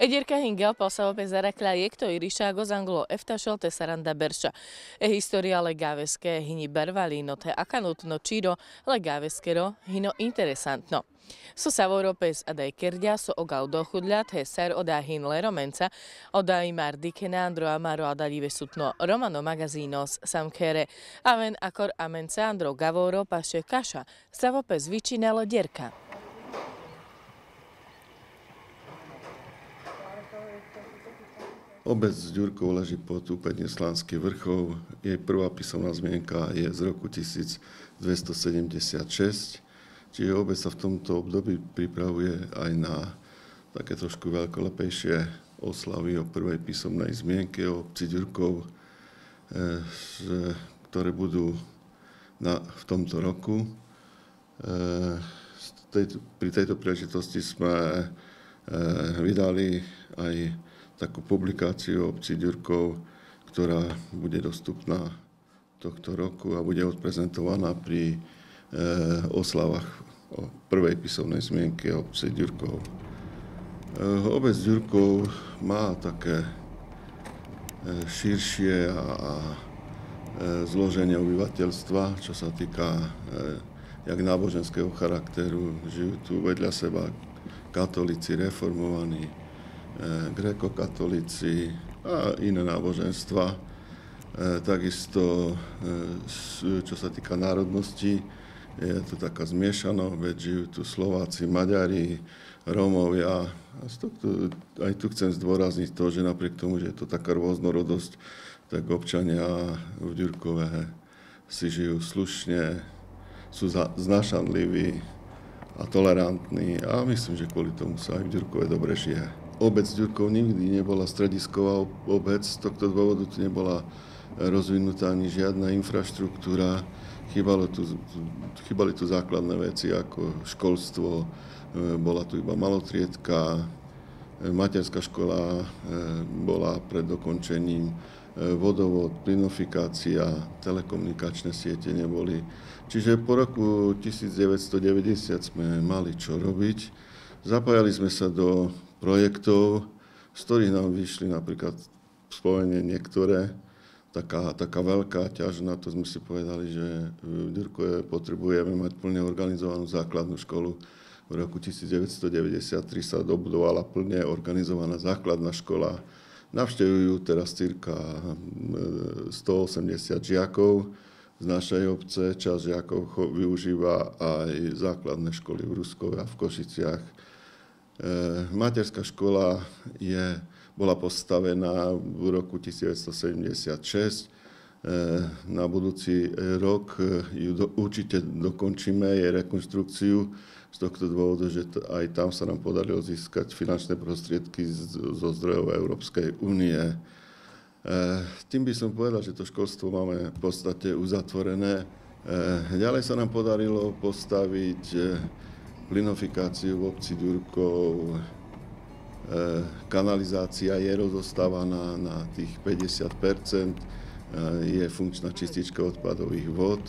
Egyérkehinge apalszava zereklájéktől iriságozangoló eftasolte szerendebersa. Historia legáveske hini bervalino te akanutno csiro legávészkero hino interesantno. Szosavo Europes adai kergyászó ogaudo hudlát heszer odáhin leromenca, odai már dikene andro amaro adalive sutno romano magazinos samkere, aven akor amence andro gavoro pasce kaša, savopes vičinelo dierka. Obec Ďurkov leží pod úpetne Slánskych vrchov. Jej prvá písomná zmienka je z roku 1276. Čiže obec sa v tomto období pripravuje aj na také trošku veľkolepejšie oslavy o prvej písomnej zmienke o obci Ďurkov, ktoré budú v tomto roku. Pri tejto príležitosti sme vydali aj takú publikáciu o obci Ďurkov, ktorá bude dostupná tohto roku a bude odprezentovaná pri oslavách o prvej písomnej zmienke o obci Ďurkov. Obec Ďurkov má také širšie a zloženie obyvateľstva, čo sa týka jak náboženského charakteru. Žijú tu vedľa seba katolíci, reformovaní, grékokatolíci a iné náboženstva. Takisto, čo sa týka národnosti, je to taká zmiešaná, veď žijú tu Slováci, Maďari, Rómovia. Aj tu chcem zdôrazniť to, že napriek tomu, že je to taká rôznorodosť, tak občania v Ďurkove si žijú slušne, sú znášanliví a tolerantní a myslím, že kvôli tomu sa aj v Ďurkove dobre žije. Obec Ďurkov nikdy nebola stredisková obec, z tohto dôvodu tu nebola rozvinutá ani žiadna infraštruktúra. Chýbali tu základné veci ako školstvo, bola tu iba malotriedka, materská škola bola pred dokončením, vodovod, plynofikácia, telekomunikačné siete neboli. Čiže po roku 1990 sme mali čo robiť. Zapájali sme sa do projektov, z ktorých nám vyšli napríklad spomenie niektoré, taká veľká ťažná, to sme si povedali, že v Ďurkove potrebujeme mať plne organizovanú základnú školu. V roku 1993 sa dobudovala plne organizovaná základná škola. Navštevujú teraz cirka 180 žiakov z našej obce. Časť žiakov využíva aj základné školy v Ruskove a v Košiciach. Materská škola bola postavená v roku 1976. Na budúci rok ju určite dokončíme, jej rekonštrukciu, z tohto dôvodu, že aj tam sa nám podarilo získať finančné prostriedky zo zdrojov Európskej únie. Tým by som povedal, že to školstvo máme v podstate uzatvorené. Ďalej sa nám podarilo postaviť plynofikáciu v obci Ďurkov. Kanalizácia je rozostávaná na tých 50%, je funkčná čistička odpadových vod.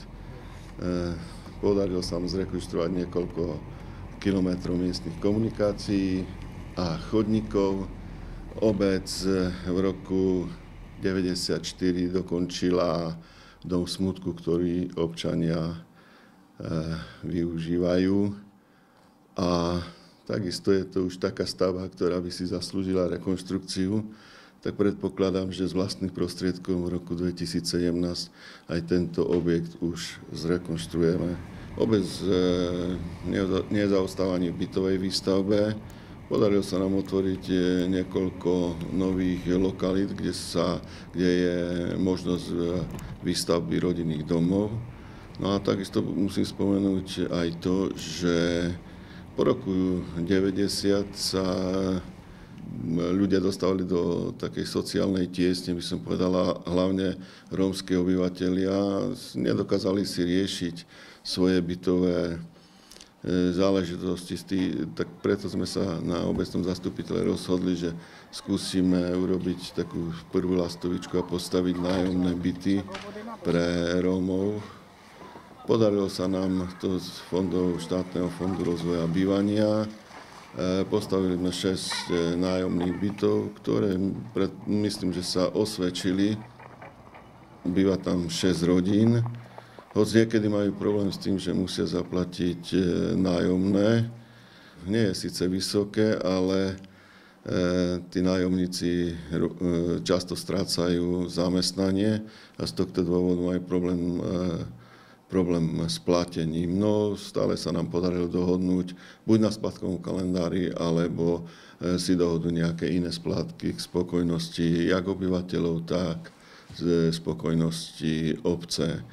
Podarilo sa nám zrekonštruovať niekoľko kilometrov miestnych komunikácií a chodníkov. Obec v roku 1994 dokončila dom smutku, ktorý občania využívajú. A takisto je to už taká stavba, ktorá by si zaslúžila rekonštrukciu, tak predpokladám, že z vlastných prostriedkov v roku 2017 aj tento objekt už zrekonštruujeme. Obec nezaostáva ani v bytovej výstavbe. Podarilo sa nám otvoriť niekoľko nových lokalít, kde je možnosť výstavby rodinných domov. No a takisto musím spomenúť aj to, že po roku 90 sa ľudia dostávali do takej sociálnej tiesne, by som povedala, hlavne rómske obyvatelia. Nedokázali si riešiť svoje bytové záležitosti, tak preto sme sa na obecnom zastupiteľe rozhodli, že skúsime urobiť takú prvú lastovičku a postaviť nájomné byty pre Rómov. Podarilo sa nám to z fondov štátneho fondu rozvoja bývania. Postavili sme 6 nájomných bytov, ktoré myslím, že sa osvedčili. Býva tam 6 rodín. Hoď niekedy majú problém s tým, že musia zaplatiť nájomné. Nie je síce vysoké, ale tí nájomníci často strácajú zamestnanie a z tohto dôvodu majú problém s platením. No, stále sa nám podarilo dohodnúť buď na splátkovom kalendári, alebo si dohodnú nejaké iné splátky k spokojnosti jak obyvateľov, tak k spokojnosti obce.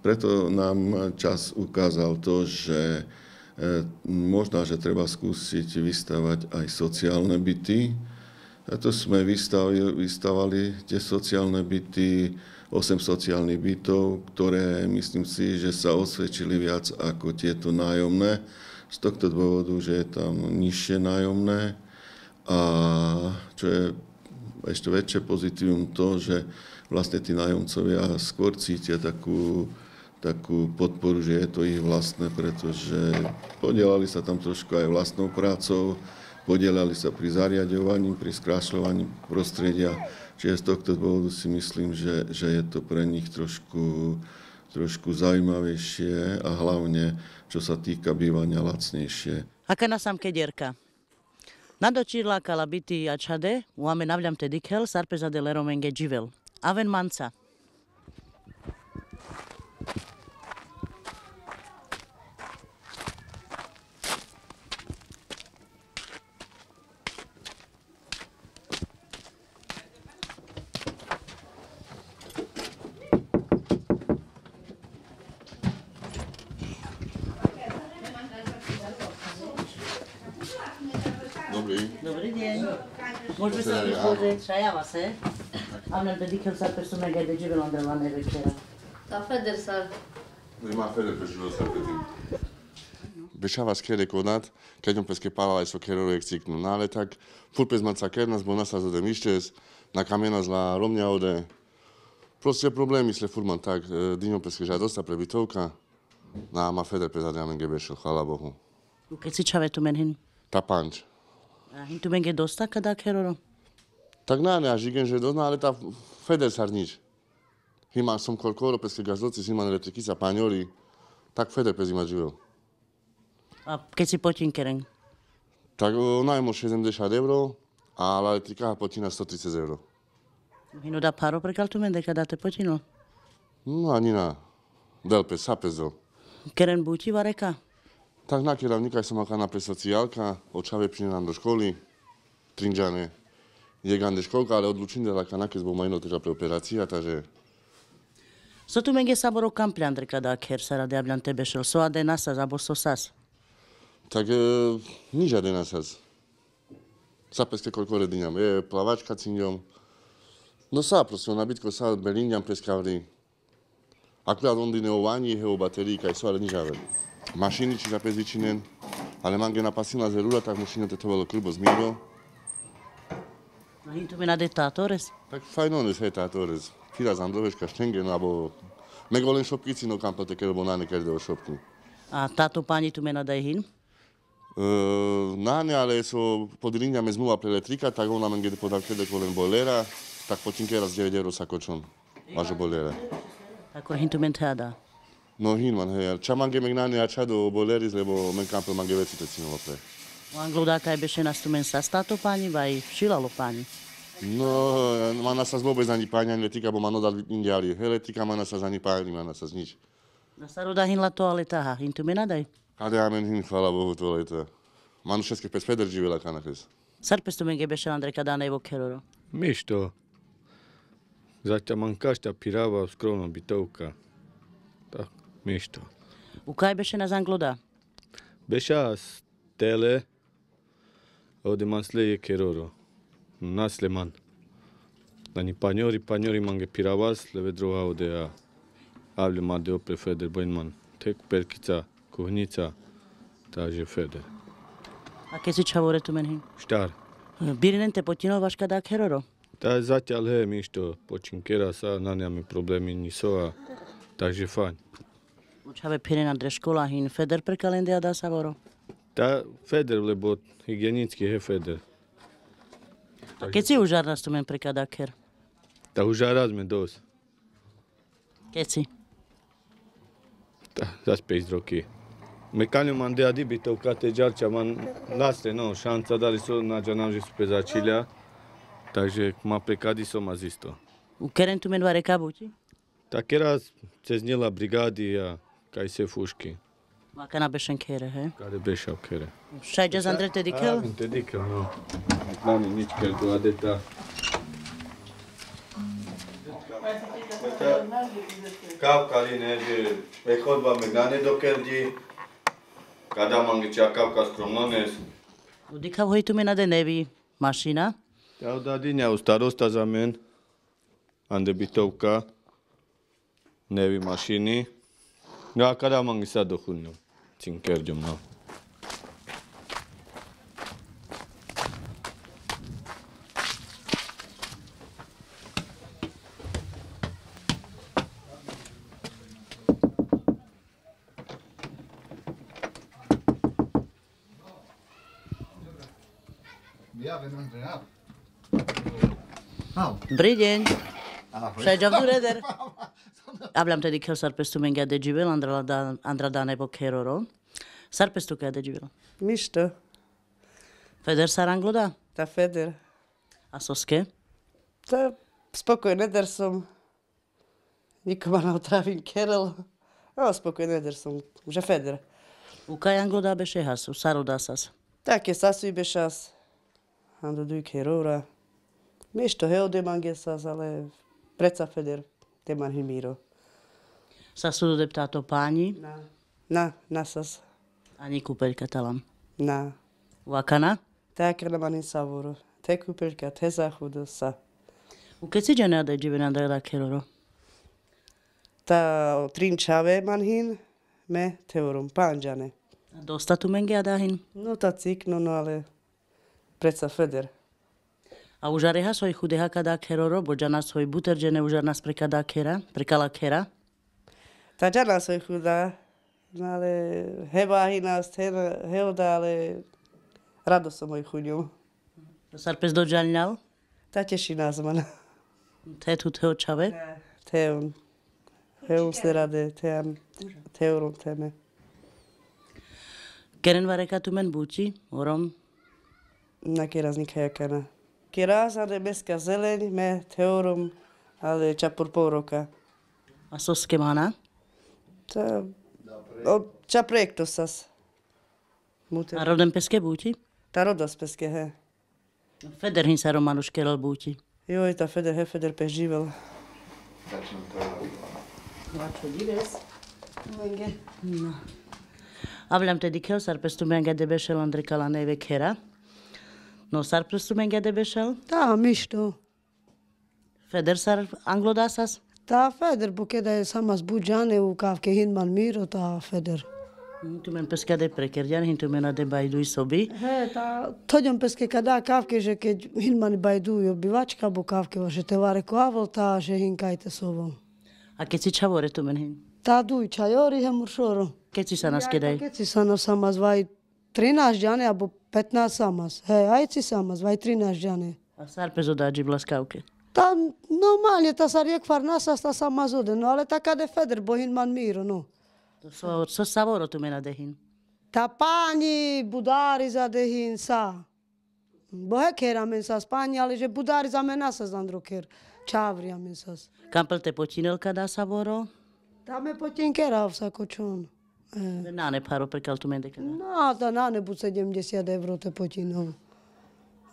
Preto nám čas ukázal to, že možno, že treba skúsiť vystavať aj sociálne byty. A to sme vystavali tie sociálne byty, 8 sociálnych bytov, ktoré myslím si, že sa osvedčili viac ako tieto nájomné. Z tohto dôvodu, že je tam nižšie nájomné a čo je ešte väčšie pozitívum to, že vlastne tí nájomcovia skôr cítia takú podporu, že je to ich vlastné, pretože podielali sa tam trošku aj vlastnou prácou, podielali sa pri zariaďovaní, pri skrášľovaní prostredia. Čiže z tohto dôvodu si myslím, že je to pre nich trošku zaujímavejšie a hlavne, čo sa týka bývania, lacnejšie. Aká na samke dierka? Nadocirla kalabiti açade, oameni avleam te dikhel, sarpeza de leromenge jivel. Aven manța. Dobrý deň. Môžeme sa tu pozrieť, šajava se. Avem dedicat să persoane de jivel unde la nevechera. Da Feder sar. Nu ima Feder pe jilul ăsta pe timp. Bešava skere konat, keď on peske pala aj so kerorek ciknu. No ale tak, furt pes manca kernas, bo nasa zade mištes, na kamena zla romňa ode. Proste problémy sle furt man tak, dňom peske žadosta pre bytovka. Na ma Feder pe zade amen gebešel, chvala Bohu. Keď si čave tu menhin? Ta panč. A hin tu menge dosta kada keroro? Tak ne, a žigen, že dozna, ale ta Feder sar nič. Ima som kolkoro, peske gazdoci, ima elektrikica, panjoli, tak Feder pes ima živel. A keď si potin keren? Tak najmo 70 euro, a la elektrika potina 130 euro. Hino da paro prekal tu mende kada te potino? No ani na. Del pes, sa pes del. Keren buti vareka? Tak na keravnika som akana pre sociálka, očave přine nám do školy, trinžane. Je gande školka, ale odlučím da akana kes bo majno teža pre operácia, takže... So tu menge saboro kamplian kada ker sara de ablan te bešel, so ade nasaz, abo so sas? Tak nič ade nasaz. Sa peske koľko redinjam, je plavačka cinjom. No sa prosto, nabitko sa belinjam preskavri. Akurat ondine ovani, heo baterii, kaj so, ale nič ade. Mašiny či zapezvičinen, ale mange napasila zerura, tak mušine tetovalo krbo zmiro. A hin tu mena de tatores? Tak fajnones, hej, tatores. Fira zandroveška, štengen, abo megolen šopkici, no kam to teke, lebo náne kerde o šopky. A táto pani tu mena daj hin? Náne, ale so pod linjame zmluva pre elektrika, tak ona menge podal kerde kolen bojlera, tak potinke raz 9 euro sa kočon, važo bojlera. Ako hin tu men teada? No hin man, hej, ča mange megnane a ča do bojleris, lebo men kampel mange veci tecino pre. O anglodáka je beše nas tu men sa táto pani, vaj šilalo pani? No, mana sa vôbec ani páni, ani elektrika, bo ma nodal indiali. Elektrika mana sa ani páni, mana sa nič. Na saroda hin la toaleta, ha, hin tu mena daj? Kade amen hin, chvala Bohu, toaleta. Manu všetky pes Feder živela kanakes. Sar pes tu menge beše Andrej kada nevo keroro? Mišto. Zaťa man kažta pirava skromna bytovka. Tak, mišto. U kaj beše nas angloda? Beša stele, ode man sleje keroro. Nasleman. Dani panjori mange piravas, leve droga ode a avle ma de opre Feder bojnman. Tek perkica, kuhnica, takže Feder. A keď si čavore tu menhin? Štar. Birinen te potino vaš kada keroro? Tá zatiaľ hej, Mišto, počím kera sa, na nemáme problémy niso a takže fajn. Učave pirena dre škola hin feder pre kalendia da Savoro. Tá feder, lebo hygienický je feder. Keď si už arnas tu men pre kada ker? Tá už raz sme dosť. Keď si? Tá, zas 5 roky. Mecaniu man de adibito cate giarcea man laste, no, șanța dar so na janam že pe zacilea. Takže m-a plecat și s-o m-a zis to. U keren tu men vare kabuti? Tak era cez la brigadia ca se fușchi, Vakana bešen kere, he? care beșau kere. Šaj jaz Andrej te dikel? Te dikel, no. Nani nici kel do adeta. Kavkaline že prechodba megnane do kerdi. Kada mangi cea kavka skromnones. U dikav hoj tu men ade nevi mašina? Te-au dat din ea, starosta za men, am de bitovka, nevi mașini. Da, kada m-am găsat de hunniu, țin kergem, no. Dobrý deň. Šaj jav du reder. Hablam te dikel sarpestu men gade jivel andra da nebo keroro. Sarpestu gade jivel. Mišto, Feder saranglo da? tá Feder. A soske? Tá spokojne, der som. Nikoma neotravím kerel. No, spokojne, der som. Že Feder. U kaj anglo da beše has, u saro da sas. Také sasuj bešas. Ando duj kerora. Mišto heo deman gesas, ale preca Feder. Deman himiro. Sasu do deputato páni, Na sas. ani kúpeľka talam. Na. Vakana? Tá kernaman in savoro. Te kúpeľka, te záchudo sa. U keď si džane ade jivel andra da keroro? Tá trinčave manhin, me teorum pánžane. A dosta tu men gade hin? No tá cikno, no ale preca Feder. A už areha svoj chudeha kada keroro, bo džana svoj buter džene už arnas pre kada kera, pre kala kera. Tá džana svoj chudá, no ale heba hinas, heoda, ale rado som moj chuďom. Sarpes do džaľňal? Tá teší nás man. Te tu teo čave? Teon. Heum se rade, teorum teme. Keren vareka tu men buči, orom. Na keraz nikajakana. Keraz ade meska zeleň, me teorum, ale čapur pol roka. A soske mana? Tá, ča projekto sas. A rodem peske buči? Tá rodas peske, he. Feder hin sa romanuš kerel buči. Joj, tá Feder peš živel. No. Hablam te dikel, sarpes tu men gade bešel andre kala neve kera. No sarpes tu men gade bešel? Da, mișto. Feder sar anglo dasas? Da, Feder, porque da samas buđane u kavke hinman miro, ta Feder. Tu men peska de prekerjan, hin tu men ade bajdu i sobi. He, ta, tođom peske kada kavke, že keď hinman bajdu i obivačka bu kavke, že te vare koavol, ta, že hinkajte sobom. A keď si čavore tu men hin? Ta duj čajori he muršoro. Keď si sa nas kedaj? Keď si sa nas samas vaj 13 džane, abo 15 samas. He, aj si samas, vaj 13 džane. A sarpes odađi blaskavke? Ta, normalnie, ta sar jek far nasas, ta samas ode, no, ale ta kade Feder, bo hinman miro, no. So savoro tu men ade hin? Ta pani budari za dehin sa. Bo he kera men sas pani, ale že budari za men nasas andro ker. Čavria men sas. Kampel te počinel kada savoro? Ta me potin kera vsako čon. Nane paro prekal tu men dekada. No, ta nane bud 70 euro te potinov.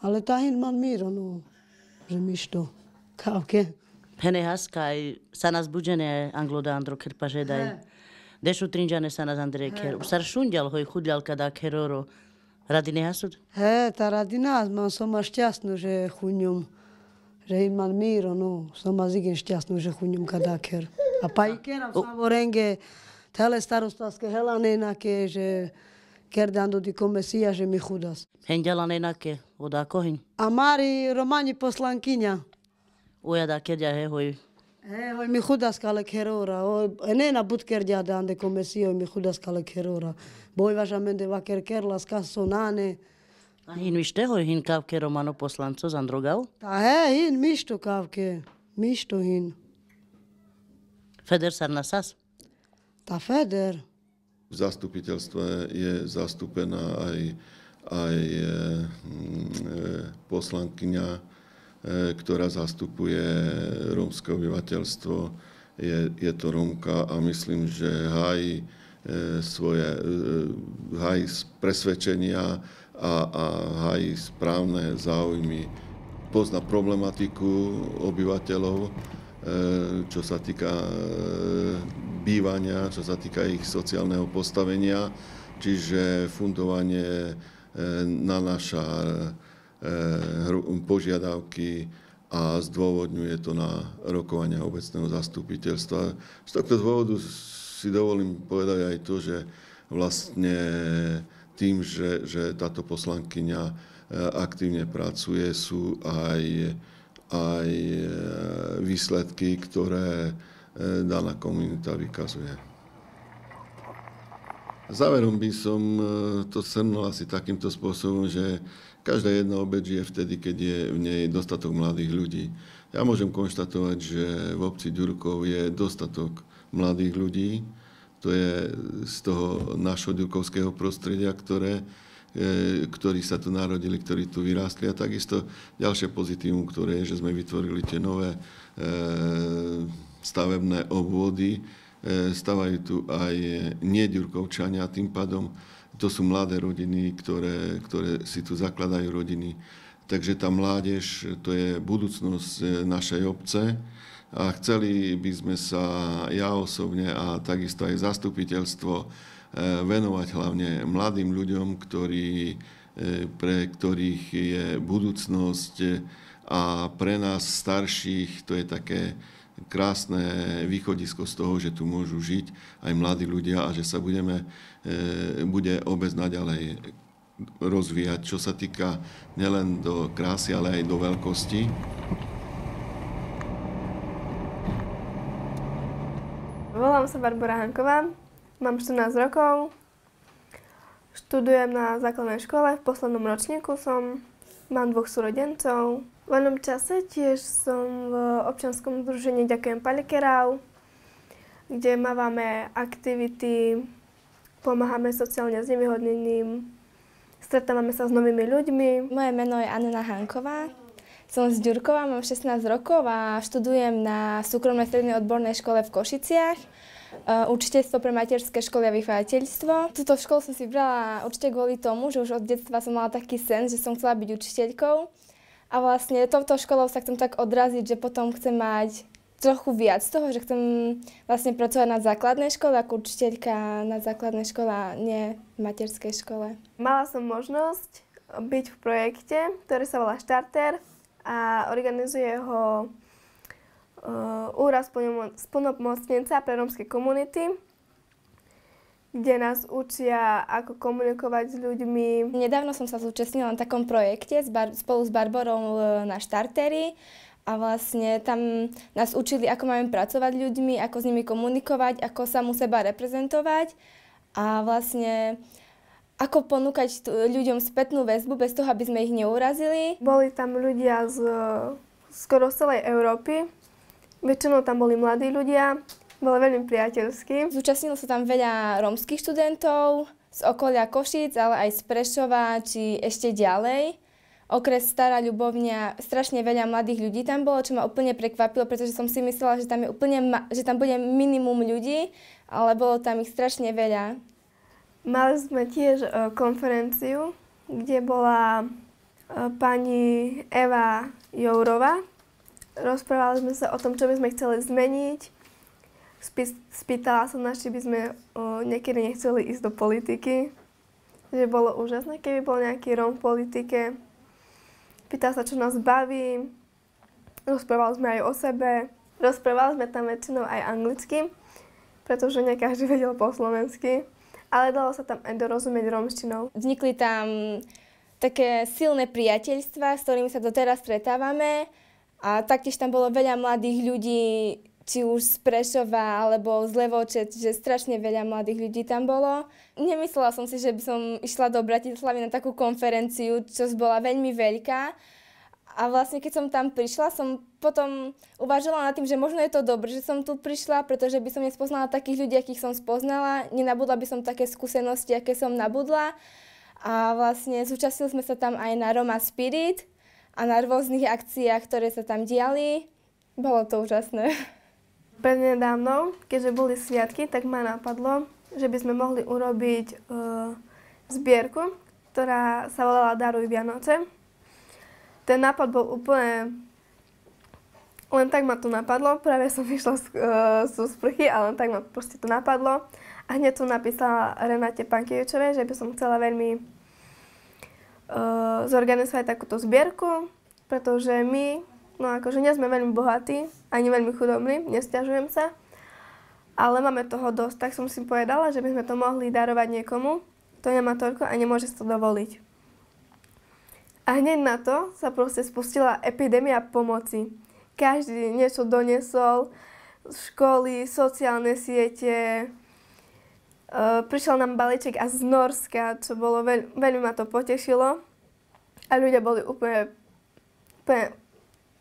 Ale ta hinman miro, no. Že mišto. Kavke. Pene has kaj sa nas buđene anglo da andro ker pa žedaj. Dešu trinđane sa nas andre ker. Usar šundjal hoj hudljal kada keroro. Radi ne hasud? He, ta radi nas, man soma šťastno, že hunjum. Že hinman miro, no. Soma zigen šťastno, že hunjum kada ker. A pa i kera v Savorenge, tele starostavske helane enake, že ker dando di komesija, že mi chudas. Henđala nenake, odako hin? A Mari Romani poslankinja. Ujada kerja hehoi. Hoi mi hudaskalle kerora. Enena butkerja ande komesio mi hudaskalle kerora. Bojvažamente vaker kerlas kassonane. A hin vište hoj hin kavke Romano poslanco zandrogau? Ta hin misto kavke. Misto hin. Feder sarnasas? Ta Feder. V zastupiteľstve je zastúpená aj poslankyňa, ktorá zastupuje rómske obyvateľstvo. Je to Rómka a myslím, že hájí presvedčenia a hájí správne záujmy. Pozná problematiku obyvateľov, čo sa týka bývania, čo sa týka ich sociálneho postavenia, čiže fundovanie nanáša požiadavky a zdôvodňuje to na rokovania obecného zastupiteľstva. Z tohto dôvodu si dovolím povedať aj to, že vlastne tým, že táto poslankyňa aktívne pracuje, sú aj výsledky, ktoré daná komunita vykazuje. Záverom by som to shrnul asi takýmto spôsobom, že každá jedna obec žije vtedy, keď je v nej dostatok mladých ľudí. Ja môžem konštatovať, že v obci Ďurkov je dostatok mladých ľudí. To je z toho nášho ďurkovského prostredia, ktorí sa tu narodili, ktorí tu vyrástli. A takisto ďalšie pozitívum, ktoré je, že sme vytvorili tie nové stavebné obvody. Stavajú tu aj neďurkovčania, tým pádom to sú mladé rodiny, ktoré si tu zakladajú rodiny. Takže tá mládež, to je budúcnosť našej obce. A chceli by sme sa, ja osobne a takisto aj zastupiteľstvo, venovať hlavne mladým ľuďom, pre ktorých je budúcnosť, a pre nás starších to je také krásne východisko z toho, že tu môžu žiť aj mladí ľudia a že sa bude obec naďalej rozvíjať, čo sa týka nielen do krásy, ale aj do veľkosti. Volám sa Barbora Hanková, mám 14 rokov, študujem na základnej škole, v poslednom ročníku mám 2 súrodencov. V voľnom čase tiež som v občianskom združení Ďakujem Palikerau, kde máme aktivity, pomáhame sociálne znevýhodneným, stretávame sa s novými ľuďmi. Moje meno je Anna Hanková, som z Ďurkova, mám 16 rokov a študujem na súkromnej strednej odbornej škole v Košiciach. Učiteľstvo pre materské školy a vychovateľstvo. Túto školu som si vybrala určite kvôli tomu, že už od detstva som mala taký sen, že som chcela byť učiteľkou. A vlastne touto školou sa chcem tak odraziť, že potom chcem mať trochu viac z toho, že chcem vlastne pracovať na základnej škole ako učiteľka na základnej škole a nie v materskej škole. Mala som možnosť byť v projekte, ktorý sa volá Štarter a organizuje ho úrad splnomocnenca pre rómske komunity, kde nás učia, ako komunikovať s ľuďmi. Nedávno som sa zúčastnila na takom projekte spolu s Barborou na Štarteri a vlastne tam nás učili, ako máme pracovať s ľuďmi, ako s nimi komunikovať, ako samu seba reprezentovať a vlastne ako ponúkať ľuďom spätnú väzbu bez toho, aby sme ich neurazili. Boli tam ľudia skoro z celej Európy. Väčšinou tam boli mladí ľudia. Bolo veľmi priateľský. Zúčastnilo sa tam veľa rómskych študentov z okolia Košíc, ale aj z Prešova, či ešte ďalej. Okres Stará Ľubovňa, strašne veľa mladých ľudí tam bolo, čo ma úplne prekvapilo, pretože som si myslela, že tam bude minimum ľudí, ale bolo tam ich strašne veľa. Mali sme tiež konferenciu, kde bola pani Eva Jourová. Rozprávali sme sa o tom, čo by sme chceli zmeniť. Spýtala som nás, či by sme niekedy nechceli ísť do politiky. Že bolo úžasné, keby bol nejaký Róm v politike. Pýtala sa, čo nás baví. Rozprávali sme aj o sebe. Rozprávali sme tam väčšinou aj anglicky, pretože nie každý vedel po slovensky. Ale dalo sa tam aj dorozumieť rómštinou. Vznikli tam také silné priateľstvá, s ktorými sa doteraz stretávame. A taktiež tam bolo veľa mladých ľudí, či už z Prešova alebo z Levoče, že strašne veľa mladých ľudí tam bolo. Nemyslela som si, že by som išla do Bratislavy na takú konferenciu, čo bola veľmi veľká. A vlastne keď som tam prišla, som potom uvažovala nad tým, že možno je to dobré, že som tu prišla, pretože by som nespoznala takých ľudí, akých som spoznala. Nenabudla by som také skúsenosti, aké som nabudla. A vlastne zúčastnili sme sa tam aj na Roma Spirit a na rôznych akciách, ktoré sa tam diali. Bolo to úžasné. Prednedávno, keďže boli sviatky, tak ma napadlo, že by sme mohli urobiť zbierku, ktorá sa volala Daruj Vianoce. Ten nápad bol úplne... Len tak ma to napadlo, práve som vyšla zo sprchy a len tak ma proste to napadlo. A hneď som napísala Renate Pankevičovej, že by som chcela veľmi zorganizovať takúto zbierku, pretože my, no akože nie sme veľmi bohatí, ani veľmi chudobní, nesťažujem sa, ale máme toho dosť, tak som si povedala, že by sme to mohli darovať niekomu, kto nemá toľko a nemôže si to dovoliť. A hneď na to sa proste spustila epidémia pomoci. Každý niečo doniesol, školy, sociálne siete, prišiel nám balíček a z Norska, čo bolo veľmi ma to potešilo a ľudia boli úplne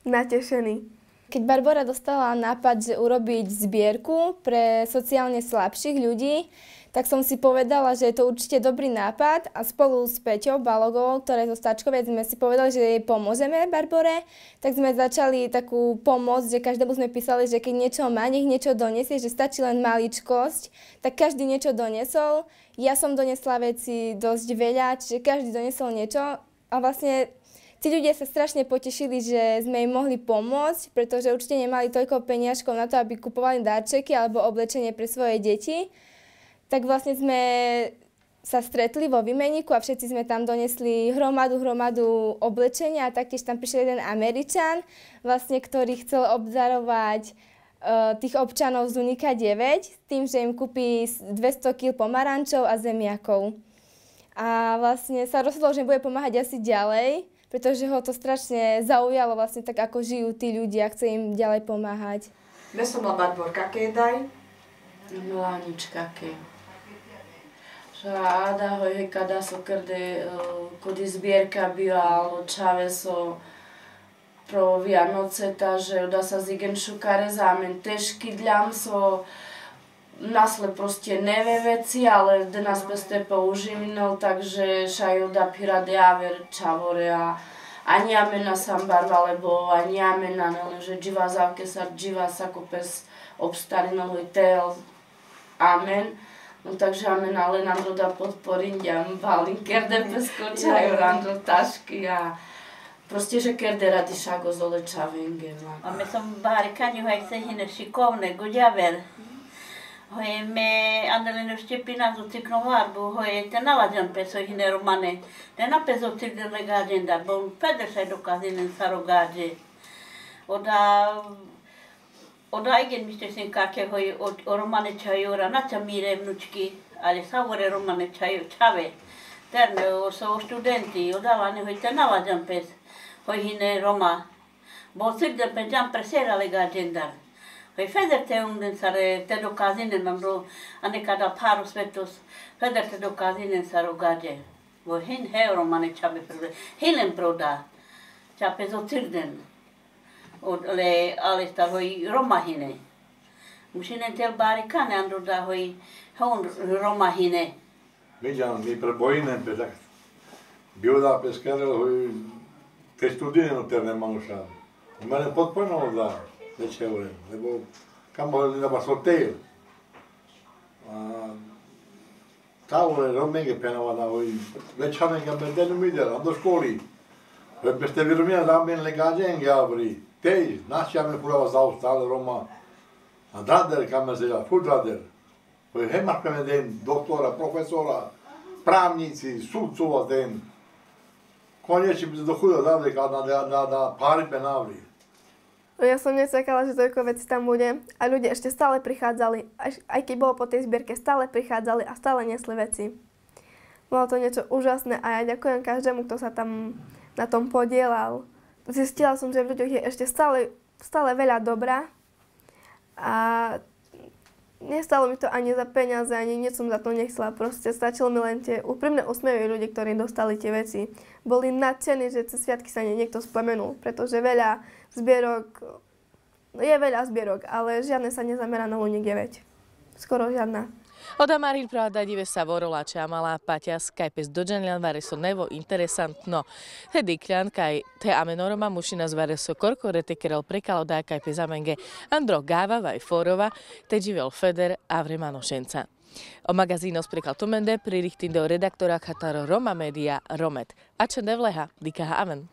natešení. Keď Barbora dostala nápad, že urobiť zbierku pre sociálne slabších ľudí, tak som si povedala, že je to určite dobrý nápad a spolu s Peťou Balogovou, ktorá je zo Stačkoviec, sme si povedali, že jej pomôžeme Barbore. Tak sme začali takú pomoc, že každému sme písali, že keď niečo má, nech niečo donesie, že stačí len maličkosť, tak každý niečo donesol. Ja som donesla veci dosť veľa, čiže každý donesol niečo a vlastne tí ľudia sa strašne potešili, že sme im mohli pomôcť, pretože určite nemali toľko peniažkov na to, aby kupovali darčeky alebo oblečenie pre svoje deti. Tak vlastne sme sa stretli vo výmenníku a všetci sme tam donesli hromadu oblečenia a taktiež tam prišiel jeden Američan, vlastne, ktorý chcel obdarovať tých občanov z Unika 9 s tým, že im kúpi 200 kg pomarančov a zemiakov. A vlastne sa rozhodol, že bude pomáhať asi ďalej, pretože ho to strašne zaujalo vlastne tak, ako žijú tí ľudia, chce im ďalej pomáhať. Vesela Barborka, kedaj? Milanička, ke. Ada hoj kada so krde kod zbierka bila očave so pro Vianoce, takže da sa zigen šukare zámen težky dľam so nasle proste neve veci, ale dnes ste používinol, takže šajú da pirade aver čavore a njame na sam barva, lebo a njame na nele, že dživa zavke sa dživa sa kopes obstarinol tel. Amen. No takže amen, ale Nandro da podporim, ja balím, kerde preskočajú Nandro tašky a proste, že kerde radi šago zole čavenge. A my som barikani hoj se hine šikovne, guďaver. Hoj me Andalino Štěpina zu cikno varbu, hoj te nalađan peso hine romane. Te na peso cikne legađen da, bo pede se dokazinen sarogađe. Oda igen mister sen kake hoj o romane čajora, naća mire vnučki, ali savore romane čave. Terne so studenti, odavane hoj te nalađan pes, hoj hine Roma. Bo cikne pe džan presera legađen da. Hoj feder te unden sare te dokazinen namro, a nekada paru svetos, feder te dokazinen sarogađe. Bo hin he romane čave prve, hinen proda, čape zo cirden. Ale sta hoj Roma hine. Musinen tel barikane andro da hoj hon Roma hine. Viděl, mi prebojinen pe tak bio da pescarel hoj te studien terne manušan. Mene potpuno da nečeure, lebo kam bol da basotel. Tavole romenge penava da hoj večane ga bedenu midel ando školi. Peste virumia da ben legađen gavri. Tej, naši ame purava zaostale Roma, a drader kamezela, ful drader. Hemakame den doktora, profesora, právnici, sudcova den. Konečne by sa dochudo dali, na páry penávri. Ja som nečakala, že toľko vecí tam bude a ľudia ešte stále prichádzali, aj keď bolo po tej zbierke, stále prichádzali a stále nesli veci. Bolo to niečo úžasné a ja ďakujem každému, kto sa tam na tom podielal. zistila som, že v ľuďoch je ešte stále veľa dobra a nestalo mi to ani za peniaze, ani nič som za to nechcela. Proste stačilo mi len tie úprimné úsmevy ľudí, ktorí dostali tie veci. Boli nadšení, že cez sviatky sa niekto spomenul, pretože veľa zbierok, ale žiadne sa nezamerá na Luník 9. Skoro žiadna. Oda Marin provádadive sa vorolače a malá paťas, kaj pes dođanljan vareso nevo interesantno. Te dikľan, kaj te amenoroma mušinas vareso korkorete kerel prekalo da kaj pes amenge Andro Gava vaj forova, te živel Feder Avremano Šenca. O magazínos prekal tumende pririchtin do redaktora Kataro Roma Media Romet. A čo nevleha, dikaha amen.